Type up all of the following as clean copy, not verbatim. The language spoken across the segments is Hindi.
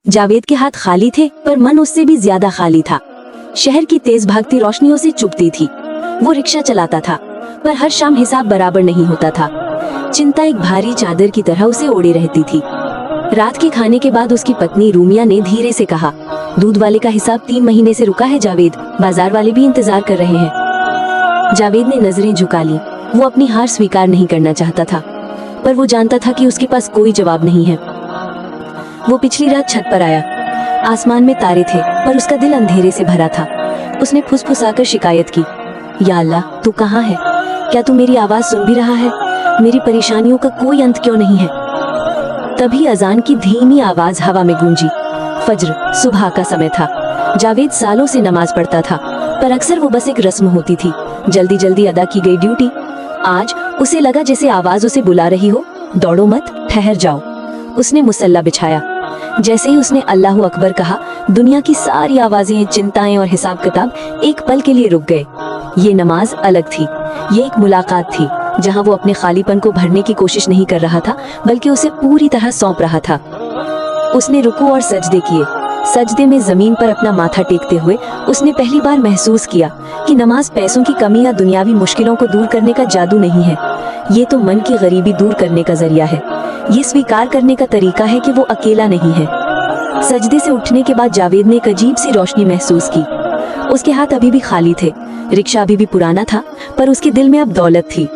जावेद के हाथ खाली थे पर मन उससे भी ज्यादा खाली था। शहर की तेज भागती रोशनियों से चुभती थी। वो रिक्शा चलाता था पर हर शाम हिसाब बराबर नहीं होता था। चिंता एक भारी चादर की तरह उसे ओढ़े रहती थी। रात के खाने के बाद उसकी पत्नी रूमिया ने धीरे से कहा, दूध वाले का हिसाब 3 महीने से रुका है जावेद, बाजार वाले भी इंतजार कर रहे हैं। जावेद ने नजरें झुका ली। वो अपनी हार स्वीकार नहीं करना चाहता था पर वो जानता था कि उसके पास कोई जवाब नहीं है। वो पिछली रात छत पर आया। आसमान में तारे थे पर उसका दिल अंधेरे से भरा था। उसने फुसफुसाकर शिकायत की, या अल्लाह, तू कहाँ है? क्या तू मेरी आवाज सुन भी रहा है? मेरी परेशानियों का कोई अंत क्यों नहीं है? तभी अजान की धीमी आवाज हवा में गूंजी। फज्र, सुबह का समय था। जावेद सालों से नमाज पढ़ता था पर अक्सर वो बस एक रस्म होती थी, जल्दी जल्दी अदा की गई ड्यूटी। आज उसे लगा जैसे आवाज उसे बुला रही हो, दौड़ो मत, ठहर जाओ। उसने मुसल्ला बिछाया। जैसे ही उसने अल्लाहु अकबर कहा, दुनिया की सारी आवाजें, चिंताएं और हिसाब किताब एक पल के लिए रुक गए। ये नमाज अलग थी। ये एक मुलाकात थी जहां वो अपने खालीपन को भरने की कोशिश नहीं कर रहा था बल्कि उसे पूरी तरह सौंप रहा था। उसने रुकू और सजदे किए। सजदे में जमीन पर अपना माथा टेकते हुए उसने पहली बार महसूस किया कि नमाज पैसों की कमी या दुनियावी मुश्किलों को दूर करने का जादू नहीं है। ये तो मन की गरीबी दूर करने का जरिया है। ये स्वीकार करने का तरीका है कि वो अकेला नहीं है। सजदे से उठने के बाद जावेद ने एक अजीब सी रोशनी महसूस की। उसके हाथ अभी भी खाली थे, रिक्शा अभी भी पुराना था पर उसके दिल में अब दौलत थी,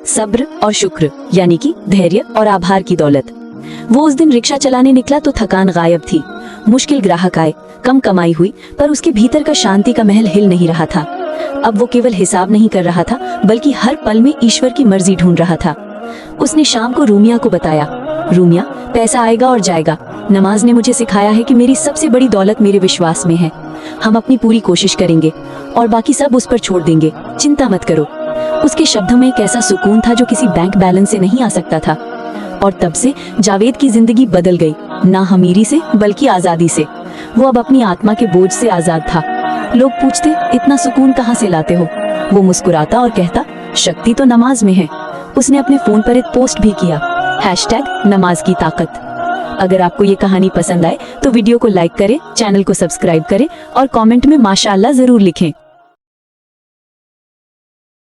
सब्र और शुक्र, यानी कि धैर्य और आभार की दौलत। वो उस दिन रिक्शा चलाने निकला तो थकान गायब थी। मुश्किल ग्राहक आए, कम कमाई हुई पर उसके भीतर का शांति का महल हिल नहीं रहा था। अब वो केवल हिसाब नहीं कर रहा था बल्कि हर पल में ईश्वर की मर्जी ढूंढ रहा था। उसने शाम को रूमिया को बताया, रूमिया, पैसा आएगा और जाएगा। नमाज ने मुझे सिखाया है कि मेरी सबसे बड़ी दौलत मेरे विश्वास में है। हम अपनी पूरी कोशिश करेंगे और बाकी सब उस पर छोड़ देंगे, चिंता मत करो। उसके शब्दों में एक ऐसा सुकून था जो किसी बैंक बैलेंस से नहीं आ सकता था। और तब से जावेद की जिंदगी बदल गई, ना अमीरी से बल्कि आजादी से। वो अब अपनी आत्मा के बोझ से आजाद था। लोग पूछते, इतना सुकून कहाँ से लाते हो? वो मुस्कुराता और कहता, शक्ति तो नमाज में है। उसने अपने फोन पर एक पोस्ट भी किया, #नमाज की ताकत। अगर आपको ये कहानी पसंद आए तो वीडियो को लाइक करें, चैनल को सब्सक्राइब करें और कमेंट में माशाअल्लाह जरूर लिखें।